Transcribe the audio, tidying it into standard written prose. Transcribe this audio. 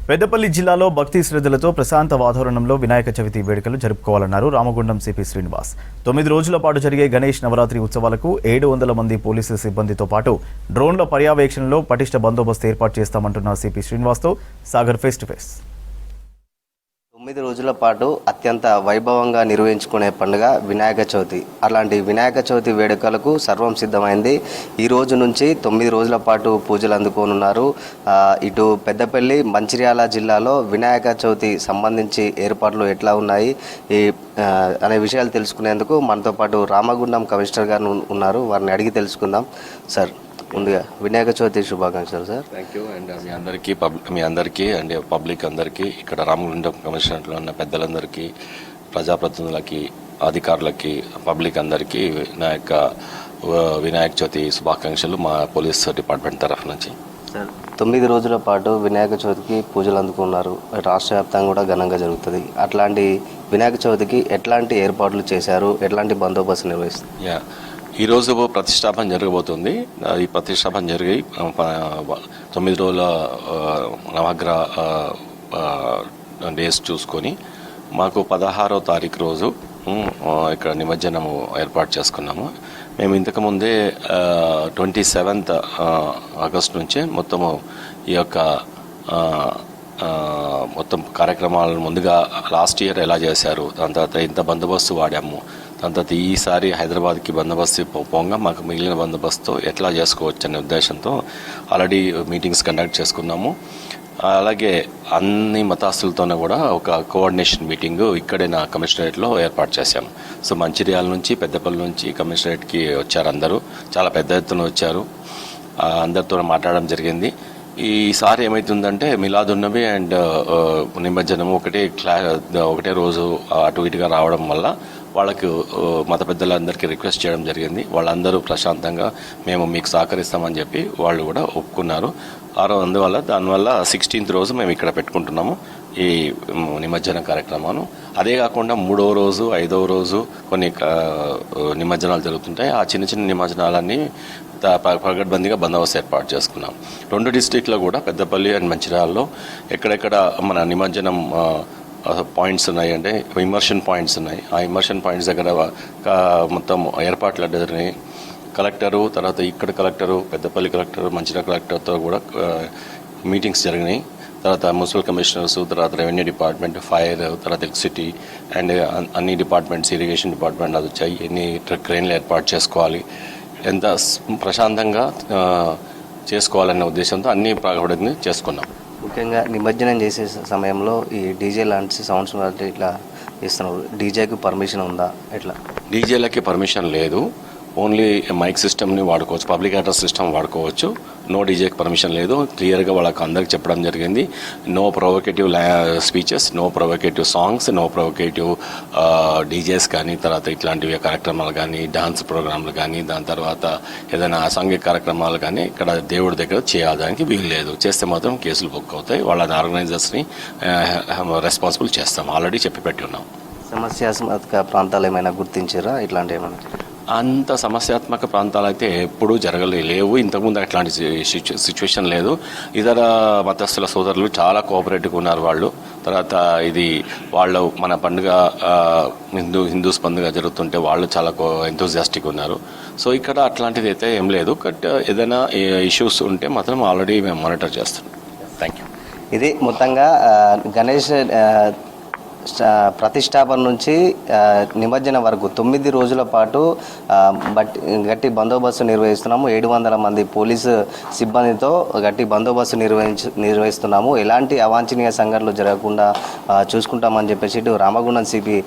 పెద్దపల్లి జిల్లాలో భక్తి శ్రద్ధలతో ప్రశాంత వాతావరణంలో వినాయక చవితి వేడుకలు జరుపుకోవాలన్నారు రామగుండం సిపి శ్రీనివాస్. 9 రోజుల పాటు జరిగే గణేష్ నవరాత్రి ఉత్సవాలకు 700 మంది పోలీసు సిబ్బందితో పాటు డ్రోన్ల పర్యవేక్షణలో పటిష్ట బందోబస్తు ఏర్పాటు చేస్తామంటున్న సిపి శ్రీనివాస్తో సాగర్ ఫేస్ టు ఫేస్. 9 రోజుల పాటు అత్యంత వైభవంగా నిర్వహించుకునే పండుగ వినాయక చవితి. అలాంటి వినాయక చవితి వేడుకలకు సర్వం సిద్ధమైంది. ఈ రోజు నుంచి 9 రోజుల పాటు పూజలు అందుకోనున్నారు. ఇటు పెద్దపల్లి మంచిర్యాల జిల్లాలో వినాయక చవితి సంబంధించి ఏర్పాట్లు ఎట్లా ఉన్నాయి అనే విషయాలు తెలుసుకునేందుకు మనతో పాటు రామగుండం కమిషనర్ గారు ఉన్నారు. వారిని అడిగి తెలుసుకుందాం. సార్, ముందుగా వినాయక చవితి శుభాకాంక్షలు సార్. Thank you. అండ్ మీ అందరికీ అండ్ పబ్లిక్ అందరికీ, ఇక్కడ రామగుండం కమిషనర్లో ఉన్న పెద్దలందరికీ, ప్రజాప్రతినిధులకి, అధికారులకి, పబ్లిక్ అందరికీ నా యొక్క వినాయక చవితి శుభాకాంక్షలు మా పోలీస్ డిపార్ట్మెంట్ తరఫు నుంచి. సార్, 9 రోజుల పాటు వినాయక చవితికి పూజలు అందుకున్నారు. రాష్ట్ర వ్యాప్తంగా కూడా ఘనంగా జరుగుతుంది. అట్లాంటి వినాయక చవితికి ఎట్లాంటి ఏర్పాట్లు చేశారు, ఎట్లాంటి బందోబస్తు నిర్వహిస్తారు? ఈరోజు ప్రతిష్టాపన జరగబోతుంది. ఈ ప్రతిష్టాపన జరిగి 9 రోజుల నవగ్రహ డేస్ చూసుకొని మాకు 16వ తారీఖు రోజు ఇక్కడ నిమజ్జనము ఏర్పాటు చేసుకున్నాము. మేము ఇంతకుముందే 27th ఆగస్ట్ నుంచే మొత్తము ఈ యొక్క మొత్తం కార్యక్రమాలను ముందుగా లాస్ట్ ఇయర్ ఎలా చేశారు, దాని తర్వాత ఇంత బందోబస్తు వాడాము, దాని తర్వాత ఈసారి హైదరాబాద్కి బందోబస్తు పోగా మాకు మిగిలిన బందోబస్తు ఎట్లా చేసుకోవచ్చు అనే ఉద్దేశంతో ఆల్రెడీ మీటింగ్స్ కండక్ట్ చేసుకున్నాము. అలాగే అన్ని మతాస్తులతోనే కూడా ఒక కోఆర్డినేషన్ మీటింగ్ ఇక్కడే నా కమిషనరేట్లో ఏర్పాటు చేశాము. సో మంచిర్యాల నుంచి, పెద్దపల్లి నుంచి కమిషనరేట్కి వచ్చారు. అందరూ చాలా పెద్ద ఎత్తున వచ్చారు. అందరితో మాట్లాడడం జరిగింది. ఈసారి ఏమవుతుందంటే మిలాదున్నవి అండ్ నిమజ్జనం ఒకటే రోజు అటు ఇటుగా రావడం వల్ల వాళ్ళకు మత పెద్దలందరికీ రిక్వెస్ట్ చేయడం జరిగింది. వాళ్ళందరూ ప్రశాంతంగా మేము మీకు సహకరిస్తామని చెప్పి వాళ్ళు కూడా ఒప్పుకున్నారు. అందువల్ల దానివల్ల 16th రోజు మేము ఇక్కడ పెట్టుకుంటున్నాము ఈ నిమజ్జన కార్యక్రమాన్ని. అదే కాకుండా 3వ రోజు, 5వ రోజు కొన్ని నిమజ్జనాలు జరుగుతుంటాయి. ఆ చిన్న చిన్న నిమజ్జనాలన్నీ పగడ్బందీగా బందోబస్తు ఏర్పాటు చేసుకున్నాం. 2 డిస్ట్రిక్ట్లో కూడా, పెద్దపల్లి అండ్ మంచిర్యాలలో ఎక్కడెక్కడ మన నిమజ్జనం పాయింట్స్ ఉన్నాయి అంటే ఇమర్షన్ పాయింట్స్ ఉన్నాయి. ఆ ఇమర్షన్ పాయింట్స్ దగ్గర మొత్తం ఏర్పాట్లు జరిగినాయి. కలెక్టరు, తర్వాత ఇక్కడ కలెక్టరు, పెద్దపల్లి కలెక్టరు, మంచిర్యాల కలెక్టర్తో కూడా మీటింగ్స్ జరిగినాయి. తర్వాత మున్సిపల్ కమిషనర్స్, తర్వాత రెవెన్యూ డిపార్ట్మెంట్, ఫైర్, తర్వాత ఎలక్ట్రిసిటీ అండ్ అన్ని డిపార్ట్మెంట్స్, ఇరిగేషన్ డిపార్ట్మెంట్ అది వచ్చాయి. ఎన్ని క్రెయిన్లు ఏర్పాటు చేసుకోవాలి, ఎంత ప్రశాంతంగా చేసుకోవాలనే ఉద్దేశంతో అన్ని ప్రారంభం చేసుకున్నాం. ముఖ్యంగా నిమజ్జనం చేసే సమయంలో ఈ డీజే లాంటి సౌండ్స్ ఇట్లా ఇస్తున్నారు. డీజేకి పర్మిషన్ ఉందా? ఎట్లా? డీజేలకి పర్మిషన్ లేదు. ఓన్లీ మైక్ సిస్టమ్ని వాడుకోవచ్చు, పబ్లిక్ అడ్రస్ సిస్టమ్ వాడుకోవచ్చు. నో డీజేకి పర్మిషన్ లేదు. క్లియర్గా వాళ్ళకి అందరికి చెప్పడం జరిగింది. No provocative speeches, no provocative songs, no provocative DJs కానీ, తర్వాత ఇట్లాంటివి కార్యక్రమాలు కానీ, డాన్స్ ప్రోగ్రాంలు కానీ, దాని తర్వాత ఏదైనా అసాంఘిక కార్యక్రమాలు కానీ ఇక్కడ దేవుడి దగ్గర చేయడానికి వీలు లేదు. చేస్తే మాత్రం కేసులు బుక్ అవుతాయి. వాళ్ళ ఆర్గనైజర్స్ని రెస్పాన్సిబుల్ చేస్తాం. ఆల్రెడీ చెప్పి పెట్టి ఉన్నాం. సమస్యాత్మక ప్రాంతాలు ఏమైనా గుర్తించారా? ఇట్లాంటివి ఏమైనా? అంత సమస్యాత్మక ప్రాంతాలు అయితే ఎప్పుడూ లేవు. ఇంతకుముందు అట్లాంటి సిచ్యువేషన్ లేదు. ఇతర మతస్థుల సోదరులు చాలా కోఆపరేటివ్గా ఉన్నారు వాళ్ళు. తర్వాత ఇది వాళ్ళు మన పండుగ హిందూస్ పండుగ జరుగుతుంటే వాళ్ళు చాలా ఎంతూజియాస్టిక్ ఉన్నారు. సో ఇక్కడ అట్లాంటిది అయితే ఏం లేదు. బట్ ఏదైనా ఇష్యూస్ ఉంటే మాత్రం ఆల్రెడీ మేము మానిటర్ చేస్తున్నాం. Thank you. ఇది మొత్తంగా గణేష్ ప్రతిష్టాపన నుంచి నిమజ్జనం వరకు 9 రోజుల పాటు గట్టి బందోబస్తు నిర్వహిస్తున్నాము. 700 మంది పోలీసు సిబ్బందితో గట్టి బందోబస్తు నిర్వహిస్తున్నాము. ఎలాంటి అవాంఛనీయ సంఘటనలు జరగకుండా చూసుకుంటామని చెప్పేసి రామగుండం సిపి